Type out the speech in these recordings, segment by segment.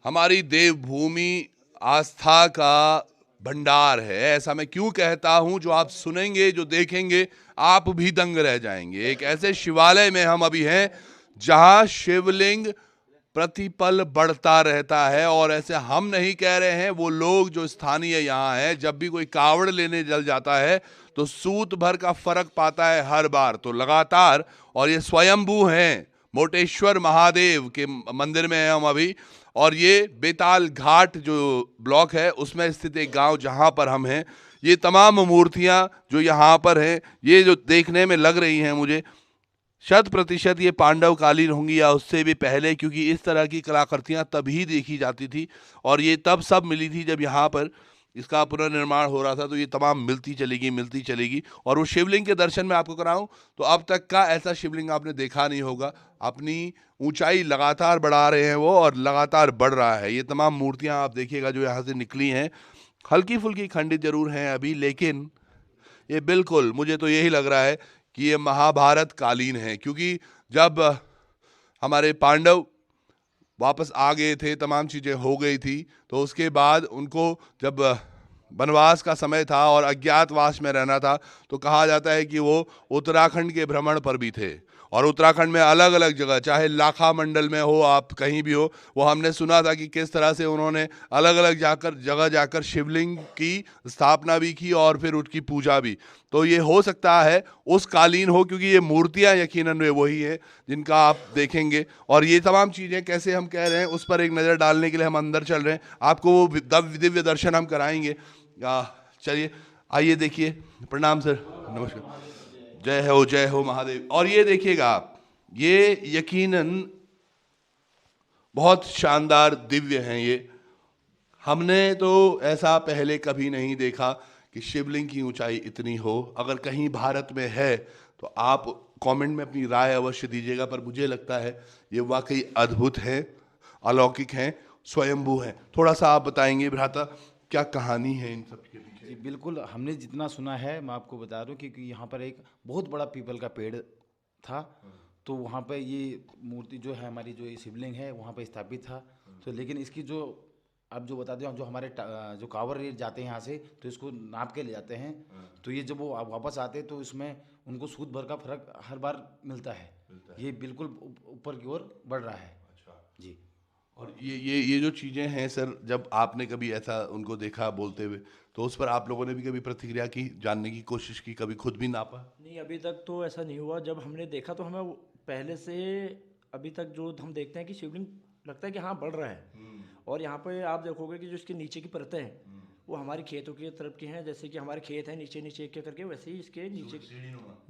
हमारी देवभूमि आस्था का भंडार है। ऐसा मैं क्यों कहता हूं, जो आप सुनेंगे, जो देखेंगे, आप भी दंग रह जाएंगे। एक ऐसे शिवालय में हम अभी हैं जहां शिवलिंग प्रतिपल बढ़ता रहता है। और ऐसे हम नहीं कह रहे हैं, वो लोग जो स्थानीय यहाँ हैं, जब भी कोई कावड़ लेने जल जाता है तो सूत भर का फर्क पाता है हर बार। तो लगातार, और ये स्वयंभू हैं, मोटेश्वर महादेव के मंदिर में हैं हम अभी। और ये बेताल घाट जो ब्लॉक है उसमें स्थित एक गांव जहां पर हम हैं, ये तमाम मूर्तियां जो यहाँ पर हैं, ये जो देखने में लग रही हैं मुझे, 100% ये पांडव कालीन होंगी या उससे भी पहले, क्योंकि इस तरह की कलाकृतियां तभी देखी जाती थी। और ये तब सब मिली थी जब यहाँ पर इसका पुनर्निर्माण हो रहा था। तो ये तमाम मिलती चलेगी, मिलती चलेगी। और वो शिवलिंग के दर्शन मैं आपको कराऊं तो अब तक का ऐसा शिवलिंग आपने देखा नहीं होगा। अपनी ऊंचाई लगातार बढ़ा रहे हैं वो, और लगातार बढ़ रहा है। ये तमाम मूर्तियां आप देखिएगा जो यहाँ से निकली हैं, हल्की फुल्की खंडित जरूर हैं अभी, लेकिन ये बिल्कुल, मुझे तो यही लग रहा है कि ये महाभारत कालीन है। क्योंकि जब हमारे पांडव वापस आ गए थे, तमाम चीज़ें हो गई थी, तो उसके बाद उनको जब वनवास का समय था और अज्ञातवास में रहना था, तो कहा जाता है कि वो उत्तराखंड के भ्रमण पर भी थे। और उत्तराखंड में अलग अलग जगह, चाहे लाखा मंडल में हो, आप कहीं भी हो, वो हमने सुना था कि किस तरह से उन्होंने अलग अलग जगह जाकर शिवलिंग की स्थापना भी की और फिर उसकी पूजा भी। तो ये हो सकता है उस कालीन हो, क्योंकि ये मूर्तियां यकीनन वे वही है जिनका आप देखेंगे। और ये तमाम चीज़ें कैसे हम कह रहे हैं, उस पर एक नज़र डालने के लिए हम अंदर चल रहे हैं। आपको वो दिव्य दर्शन हम कराएंगे। चलिए, आइए देखिए। प्रणाम सर, नमस्कार। जय हो महादेव। और ये देखिएगा आप, ये यकीनन बहुत शानदार दिव्य हैं ये। हमने तो ऐसा पहले कभी नहीं देखा कि शिवलिंग की ऊंचाई इतनी हो। अगर कहीं भारत में है तो आप कमेंट में अपनी राय अवश्य दीजिएगा। पर मुझे लगता है ये वाकई अद्भुत है, अलौकिक हैं, स्वयंभू हैं। थोड़ा सा आप बताएंगे भ्राता, क्या कहानी है इन सब के पीछे? जी बिल्कुल, हमने जितना सुना है मैं आपको बता दूं क्योंकि यहाँ पर एक बहुत बड़ा पीपल का पेड़ था। तो वहाँ पे ये मूर्ति जो है हमारी, जो ये शिवलिंग है वहाँ पे स्थापित था। तो लेकिन इसकी जो आप जो बताते हो, जो हमारे जो कांवड़ ये जाते हैं यहाँ से, तो इसको नाप के ले जाते हैं। तो ये जब वो वापस आते हैं तो इसमें उनको सूद भर का फर्क हर बार मिलता है। ये बिल्कुल ऊपर की ओर बढ़ रहा है। जी। और ये जो चीज़ें हैं सर, जब आपने कभी ऐसा उनको देखा बोलते हुए, तो उस पर आप लोगों ने भी कभी प्रतिक्रिया की, जानने की कोशिश की, कभी खुद भी नापा? नहीं, अभी तक तो ऐसा नहीं हुआ। जब हमने देखा तो हमें पहले से अभी तक जो हम देखते हैं कि शिवलिंग लगता है कि हाँ बढ़ रहा है। और यहाँ पे आप देखोगे कि जो इसके नीचे की परतें हैं वो हमारी खेतों की तरफ की हैं। जैसे कि हमारे खेत हैं नीचे नीचे एक एक करके, वैसे ही इसके नीचे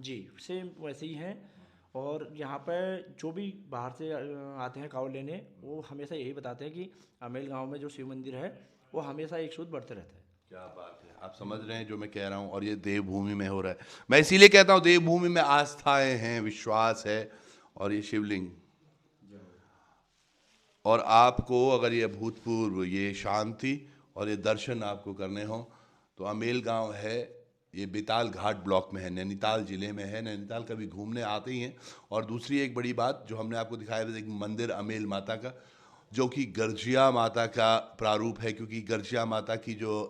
जी सेम वैसे ही हैं। और यहाँ पे जो भी बाहर से आते हैं कावड़ लेने, वो हमेशा यही बताते हैं कि अमेल गांव में जो शिव मंदिर है वो हमेशा एक सूद बढ़ते रहता है। क्या बात है, आप समझ रहे हैं जो मैं कह रहा हूँ। और ये देवभूमि में हो रहा है। मैं इसीलिए कहता हूँ देवभूमि में आस्थाएं हैं, विश्वास है। और ये शिवलिंग, और आपको अगर ये अभूतपूर्व ये शांति और ये दर्शन आपको करने हो तो अमेल गांव है, ये बेताल घाट ब्लॉक में है, नैनीताल जिले में है। नैनीताल कभी घूमने आते ही हैं। और दूसरी एक बड़ी बात जो हमने आपको दिखाया था, एक मंदिर अमेल माता का, जो कि गर्जिया माता का प्रारूप है। क्योंकि गर्जिया माता की जो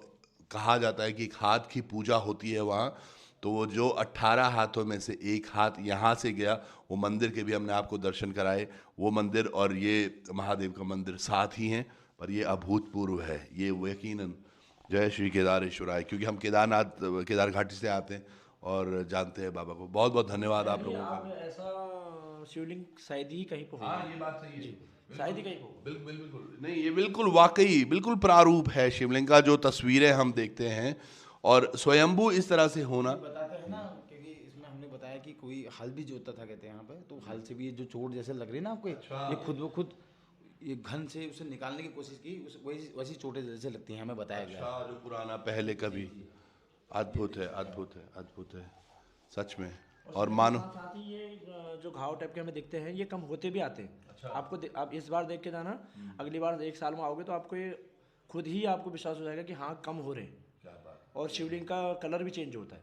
कहा जाता है कि एक हाथ की पूजा होती है वहाँ, तो वो जो 18 हाथों में से एक हाथ यहाँ से गया, वो मंदिर के भी हमने आपको दर्शन कराए। वो मंदिर और ये महादेव का मंदिर साथ ही हैं, पर ये अभूतपूर्व है। ये यकीनन जय श्री केदारेश्वराय। क्योंकि हम केदार घाटी से आते हैं और जानते हैं बाबा को। बहुत बहुत धन्यवाद आप नहीं, लोगों आप का। ऐसा शिवलिंग शायद ही कहीं पर हाँ, होगा। ये बात सही है। जी, शायद बिल्कुल ही कहीं पर होगा। बिल्कुल बिल्कुल नहीं, ये बिल्कुल वाकई बिल्कुल प्रारूप है शिवलिंग का, जो तस्वीरें हम देखते हैं। और स्वयंभू इस तरह से होना। ये बताते हैं ना, क्योंकि इसमें हमने बताया कि कोई हल भी जोतता था कहते हैं यहाँ पे, तो हल से भी ये जो चोट जैसे लग रही है ना आपको, ये खुद ब खुद ये घन से उसे निकालने की कोशिश की, उस वैसी वैसी चोटें जैसे लगती हैं, हमें बताया गया है। अच्छा, जो पुराना पहले कभी। अद्भुत है, अद्भुत है, अद्भुत है, सच में। और और समय के मानो, साथ साथ ही ये जो घाव टाइप के हमें दिखते हैं ये कम होते भी आते हैं। अच्छा। आप इस बार देख के जाना, अगली बार एक साल में आओगे तो आपको ये खुद ही आपको विश्वास हो जाएगा कि हाँ कम हो रहे हैं। क्या बात। और शिवलिंग का कलर भी चेंज होता है।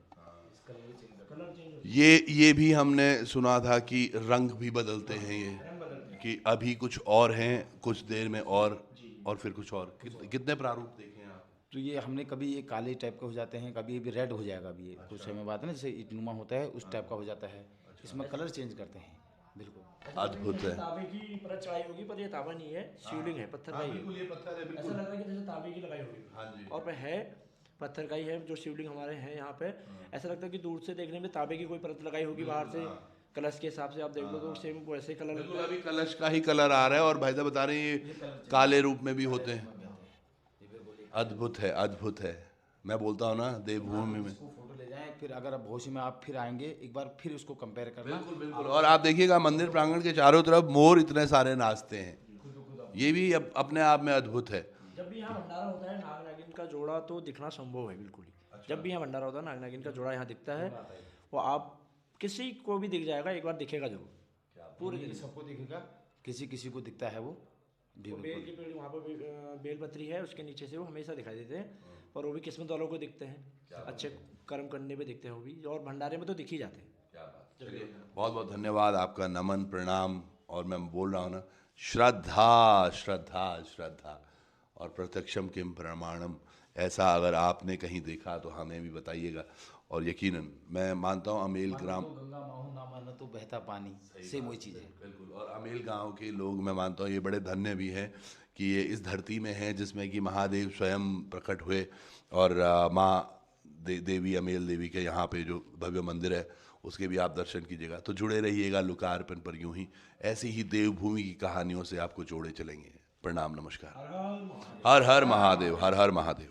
कलर चेंज होता ये भी हमने सुना था कि रंग भी बदलते हैं ये, है, रंग बदलते हैं। कि अभी कुछ और हैं, कुछ देर में और। जी, और फिर कुछ और कितने प्रारूप देखे हैं आप? तो ये हमने कभी ये काले टाइप के हो जाते हैं, कभी ये भी रेड हो जाएगा, अभी ये कुछ समय बाद ना जैसे इटनुमा होता है उस टाइप का हो जाता है। इसमें कलर चेंज करते हैं बिल्कुल। अद्भुत है। तांबे की परत चढ़ाई होगी पर ये तांबा नहीं है, शिवलिंग है, पत्थर का ही है। ये पत्थर है ऐसा लग रहा है कि जैसे तांबे की लगाई होगी। हाँ जी। और पे है पत्थर का ही है जो शिवलिंग हमारे हैं यहाँ पे। ऐसा लगता है कि दूर से देखने में तांबे की कोई परत लगाई होगी बाहर से, कलश के हिसाब से आप देख लो तो सेम वैसे कलर बिल्कुल अभी कलश का ही कलर आ रहा है और भाई साहब बता रहे हैं ये काले रूप में भी होते हैं। अद्भुत है, अद्भुत है। मैं बोलता हूँ ना देवभूमि में। इसको फोटो ले जाएं, फिर अगर आप भविष्य में आप फिर आएंगे एक बार फिर उसको कंपेयर करना। बिल्कुल बिल्कुल। और आप देखिएगा मंदिर प्रांगण के चारों तरफ मोर इतने सारे नाचते हैं, ये भी अपने आप में अद्भुत है। जब भी यहाँ भंडारा होता है नाग नागिन का जोड़ा तो दिखना संभव है बिल्कुल ही। जब भी यहाँ भंडारा होता है नाग नागिन का जोड़ा यहाँ दिखता है, वो आप किसी को भी दिख जाएगा, एक बार दिखेगा जरूर पूरे दिन। सबको दिखेगा, किसी किसी को दिखता है वो जी बेल बिल्कुल। की पेड़ वहाँ पर बेलपत्री है, उसके नीचे से वो हमेशा दिखाई देते हैं और वो भी किस्मत वालों को दिखते हैं, अच्छे कर्म करने पे दिखते हैं वो भी, और भंडारे में तो दिख ही जाते हैं। बहुत बहुत धन्यवाद आपका, नमन प्रणाम। और मैं बोल रहा हूँ ना, श्रद्धा श्रद्धा श्रद्धा और प्रत्यक्षम किम प्रमाणम। ऐसा अगर आपने कहीं देखा तो हमें भी बताइएगा। और यकीनन मैं मानता हूँ अमेल ग्राम, तो गंगा माहू ना माना तो बहता पानी, सेम वही चीज़ है बिल्कुल। और अमेल गांव के लोग मैं मानता हूँ ये बड़े धन्य भी हैं कि ये इस धरती में हैं जिसमें कि महादेव स्वयं प्रकट हुए। और माँ देवी अमेल देवी के यहाँ पे जो भव्य मंदिर है उसके भी आप दर्शन कीजिएगा। तो जुड़े रहिएगा लोकार्पण पर, यूं ही ऐसी ही देवभूमि की कहानियों से आपको जोड़े चलेंगे। प्रणाम, नमस्कार। हर हर महादेव, हर हर महादेव।